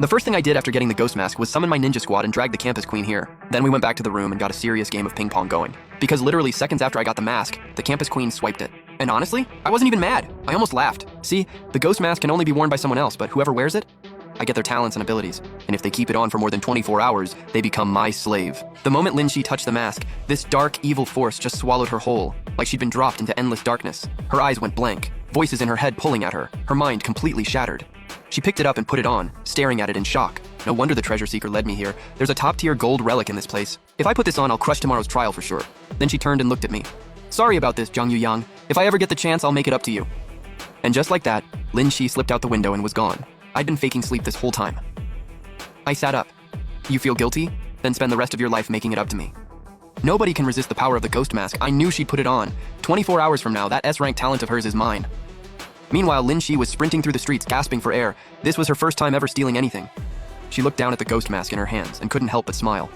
The first thing I did after getting the ghost mask was summon my ninja squad and drag the campus queen here. Then we went back to the room and got a serious game of ping pong going. Because literally seconds after I got the mask, the campus queen swiped it. And honestly, I wasn't even mad. I almost laughed. See, the ghost mask can only be worn by someone else, but whoever wears it, I get their talents and abilities. And if they keep it on for more than 24 hours, they become my slave. The moment Lin Shi touched the mask, this dark, evil force just swallowed her whole, like she'd been dropped into endless darkness. Her eyes went blank, voices in her head pulling at her, her mind completely shattered. She picked it up and put it on, staring at it in shock. No wonder the treasure seeker led me here. There's a top-tier gold relic in this place. If I put this on, I'll crush tomorrow's trial for sure. Then she turned and looked at me. Sorry about this, Zhang Yuyang. If I ever get the chance, I'll make it up to you. And just like that, Lin Shi slipped out the window and was gone. I'd been faking sleep this whole time. I sat up. You feel guilty? Then spend the rest of your life making it up to me. Nobody can resist the power of the ghost mask. I knew she'd put it on. 24 hours from now, that S-rank talent of hers is mine. Meanwhile, Lin Shi was sprinting through the streets, gasping for air. This was her first time ever stealing anything. She looked down at the ghost mask in her hands and couldn't help but smile.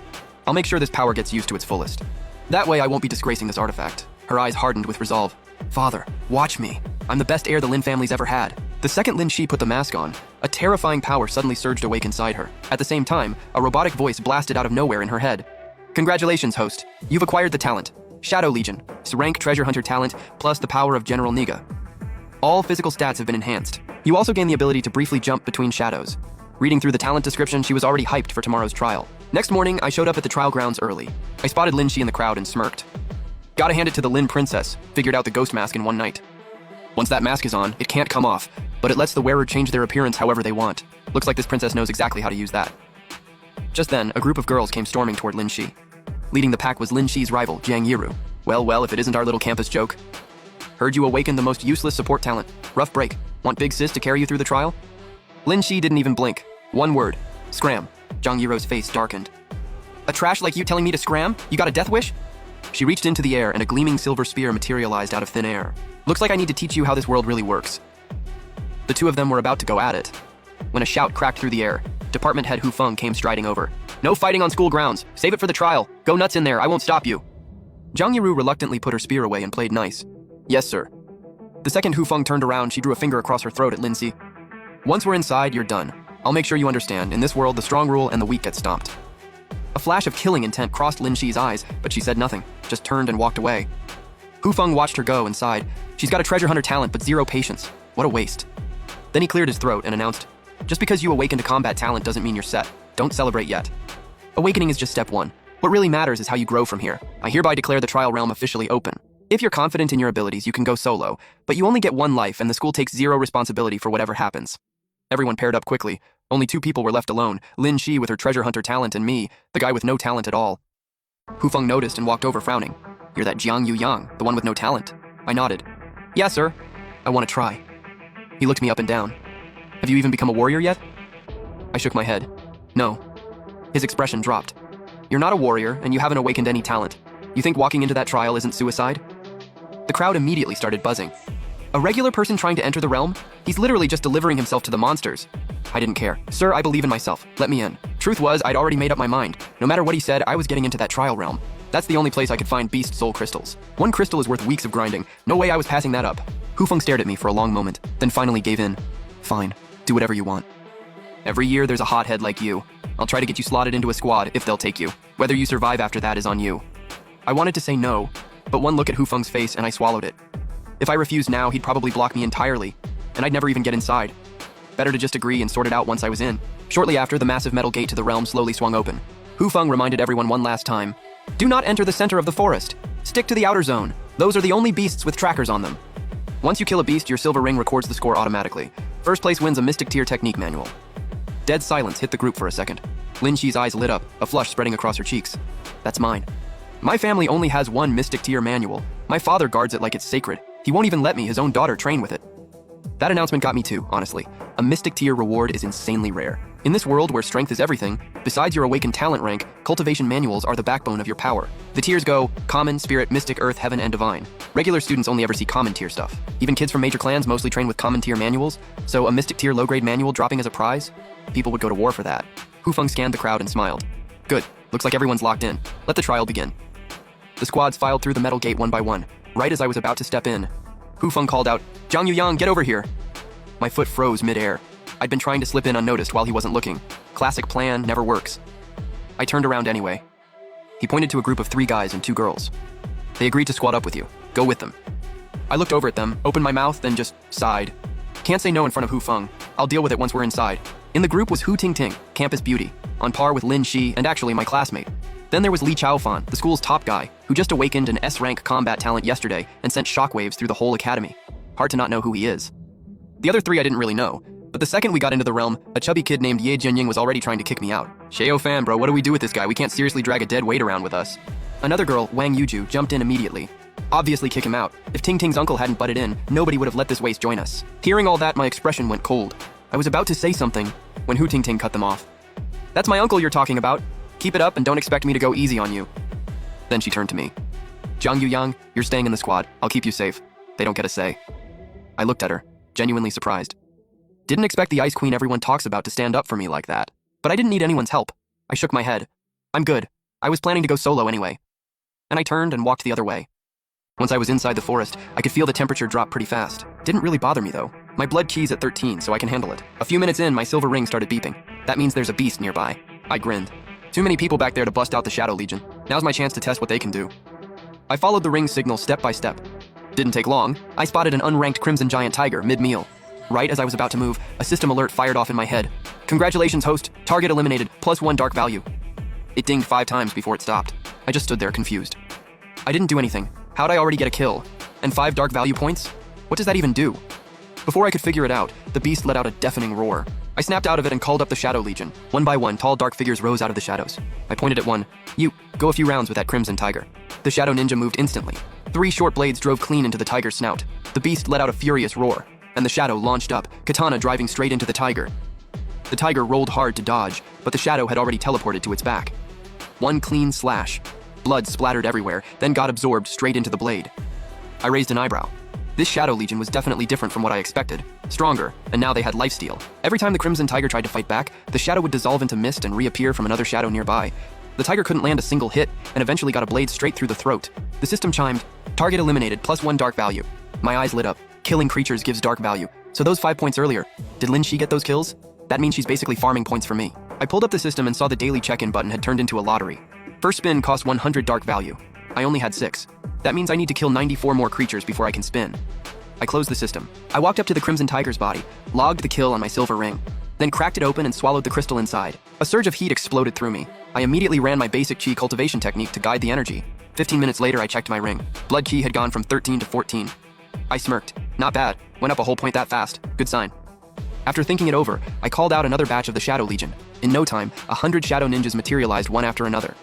I'll make sure this power gets used to its fullest. That way I won't be disgracing this artifact. Her eyes hardened with resolve. Father, watch me. I'm the best heir the Lin family's ever had. The second Lin Shi put the mask on, a terrifying power suddenly surged awake inside her. At the same time, a robotic voice blasted out of nowhere in her head. Congratulations, host. You've acquired the talent. Shadow Legion, rank treasure hunter talent, plus the power of General Niga. All physical stats have been enhanced. You also gain the ability to briefly jump between shadows. Reading through the talent description, she was already hyped for tomorrow's trial. Next morning, I showed up at the trial grounds early. I spotted Lin Shi in the crowd and smirked. Gotta hand it to the Lin princess, figured out the ghost mask in one night. Once that mask is on, it can't come off, but it lets the wearer change their appearance however they want. Looks like this princess knows exactly how to use that. Just then, a group of girls came storming toward Lin Shi. Leading the pack was Lin Shi's rival, Jiang Yiru. Well, if it isn't our little campus joke. Heard you awakened the most useless support talent. Rough break. Want Big Sis to carry you through the trial? Lin Shi didn't even blink. One word. Scram. Jiang Yiru's face darkened. A trash like you telling me to scram? You got a death wish? She reached into the air and a gleaming silver spear materialized out of thin air. Looks like I need to teach you how this world really works. The two of them were about to go at it, when a shout cracked through the air. Department head Hu Feng came striding over. No fighting on school grounds. Save it for the trial. Go nuts in there. I won't stop you. Jiang Yiru reluctantly put her spear away and played nice. Yes, sir. The second Hu Feng turned around, she drew a finger across her throat at Lin Shi. Once we're inside, you're done. I'll make sure you understand. In this world, the strong rule and the weak get stomped. A flash of killing intent crossed Lin Shi's eyes, but she said nothing, just turned and walked away. Hu Feng watched her go and sighed. She's got a treasure hunter talent, but zero patience. What a waste. Then he cleared his throat and announced, just because you awakened a combat talent doesn't mean you're set. Don't celebrate yet. Awakening is just step one. What really matters is how you grow from here. I hereby declare the trial realm officially open. If you're confident in your abilities, you can go solo, but you only get one life and the school takes zero responsibility for whatever happens. Everyone paired up quickly. Only two people were left alone, Lin Shi with her treasure hunter talent and me, the guy with no talent at all. Hu Feng noticed and walked over frowning. You're that Jiang Yuyang, the one with no talent. I nodded. Yeah, sir. I want to try. He looked me up and down. Have you even become a warrior yet? I shook my head. No. His expression dropped. You're not a warrior, and you haven't awakened any talent. You think walking into that trial isn't suicide? The crowd immediately started buzzing. A regular person trying to enter the realm? He's literally just delivering himself to the monsters. I didn't care. Sir, I believe in myself. Let me in. Truth was, I'd already made up my mind. No matter what he said, I was getting into that trial realm. That's the only place I could find beast soul crystals. One crystal is worth weeks of grinding. No way I was passing that up. Hu Feng stared at me for a long moment, then finally gave in. Fine. Do whatever you want. Every year there's a hothead like you. I'll try to get you slotted into a squad if they'll take you. Whether you survive after that is on you. I wanted to say no, but one look at Hu Feng's face and I swallowed it. If I refused now, he'd probably block me entirely, and I'd never even get inside. Better to just agree and sort it out once I was in. Shortly after, the massive metal gate to the realm slowly swung open. Hu Feng reminded everyone one last time. Do not enter the center of the forest. Stick to the outer zone. Those are the only beasts with trackers on them. Once you kill a beast, your silver ring records the score automatically. First place wins a Mystic Tier technique manual. Dead silence hit the group for a second. Lin Shi's eyes lit up, a flush spreading across her cheeks. That's mine. My family only has one Mystic Tier manual. My father guards it like it's sacred. He won't even let me, his own daughter, train with it. That announcement got me too, honestly. A Mystic Tier reward is insanely rare. In this world where strength is everything, besides your awakened talent rank, cultivation manuals are the backbone of your power. The tiers go Common, Spirit, Mystic, Earth, Heaven, and Divine. Regular students only ever see Common Tier stuff. Even kids from major clans mostly train with Common Tier manuals, so a Mystic Tier low-grade manual dropping as a prize? People would go to war for that. Hu Feng scanned the crowd and smiled. Good, looks like everyone's locked in. Let the trial begin. The squads filed through the metal gate one by one. Right as I was about to step in, Hu Feng called out, Zhang Yuyang, get over here. My foot froze mid-air. I'd been trying to slip in unnoticed while he wasn't looking. Classic plan, never works. I turned around anyway. He pointed to a group of 3 guys and 2 girls. They agreed to squad up with you. Go with them. I looked over at them, opened my mouth, then just sighed. Can't say no in front of Hu Feng. I'll deal with it once we're inside. In the group was Hu Tingting, campus beauty, on par with Lin Shi and actually my classmate. Then there was Li Chaofan, the school's top guy, who just awakened an S-rank combat talent yesterday and sent shockwaves through the whole academy. Hard to not know who he is. The other 3 I didn't really know, but the second we got into the realm, a chubby kid named Ye Jianying was already trying to kick me out. Sheo fan, bro, what do we do with this guy? We can't seriously drag a dead weight around with us. Another girl, Wang Yuju, jumped in immediately. Obviously kick him out. If Ting Ting's uncle hadn't butted in, nobody would have let this waste join us. Hearing all that, my expression went cold. I was about to say something when Hu Ting Ting cut them off. That's my uncle you're talking about. Keep it up and don't expect me to go easy on you. Then she turned to me. Zhang Yuyang, you're staying in the squad. I'll keep you safe. They don't get a say. I looked at her, genuinely surprised. Didn't expect the Ice Queen everyone talks about to stand up for me like that. But I didn't need anyone's help. I shook my head. I'm good. I was planning to go solo anyway. And I turned and walked the other way. Once I was inside the forest, I could feel the temperature drop pretty fast. Didn't really bother me though. My blood key's at 13, so I can handle it. A few minutes in, my silver ring started beeping. That means there's a beast nearby. I grinned. Too many people back there to bust out the Shadow Legion. Now's my chance to test what they can do. I followed the ring signal step by step. Didn't take long. I spotted an unranked Crimson Giant Tiger mid-meal. Right as I was about to move, a system alert fired off in my head. Congratulations, host. Target eliminated, +1 dark value. It dinged 5 times before it stopped. I just stood there confused. I didn't do anything. How'd I already get a kill? And 5 dark value points? What does that even do? Before I could figure it out, the beast let out a deafening roar. I snapped out of it and called up the Shadow Legion. One by one, tall dark figures rose out of the shadows. I pointed at one. You, go a few rounds with that Crimson Tiger. The Shadow Ninja moved instantly. 3 short blades drove clean into the tiger's snout. The beast let out a furious roar, and the shadow launched up, katana driving straight into the tiger. The tiger rolled hard to dodge, but the shadow had already teleported to its back. One clean slash. Blood splattered everywhere, then got absorbed straight into the blade. I raised an eyebrow. This Shadow Legion was definitely different from what I expected. Stronger, and now they had lifesteal. Every time the Crimson Tiger tried to fight back, the shadow would dissolve into mist and reappear from another shadow nearby. The tiger couldn't land a single hit, and eventually got a blade straight through the throat. The system chimed, target eliminated, +1 dark value. My eyes lit up. Killing creatures gives dark value. So those 5 points earlier, did Lin Shi get those kills? That means she's basically farming points for me. I pulled up the system and saw the daily check-in button had turned into a lottery. First spin cost 100 dark value. I only had 6. That means I need to kill 94 more creatures before I can spin. I closed the system. I walked up to the Crimson Tiger's body, logged the kill on my silver ring, then cracked it open and swallowed the crystal inside. A surge of heat exploded through me. I immediately ran my basic chi cultivation technique to guide the energy. 15 minutes later, I checked my ring. Blood chi had gone from 13 to 14. I smirked. Not bad. Went up a whole point that fast. Good sign. After thinking it over, I called out another batch of the Shadow Legion. In no time, 100 Shadow Ninjas materialized one after another.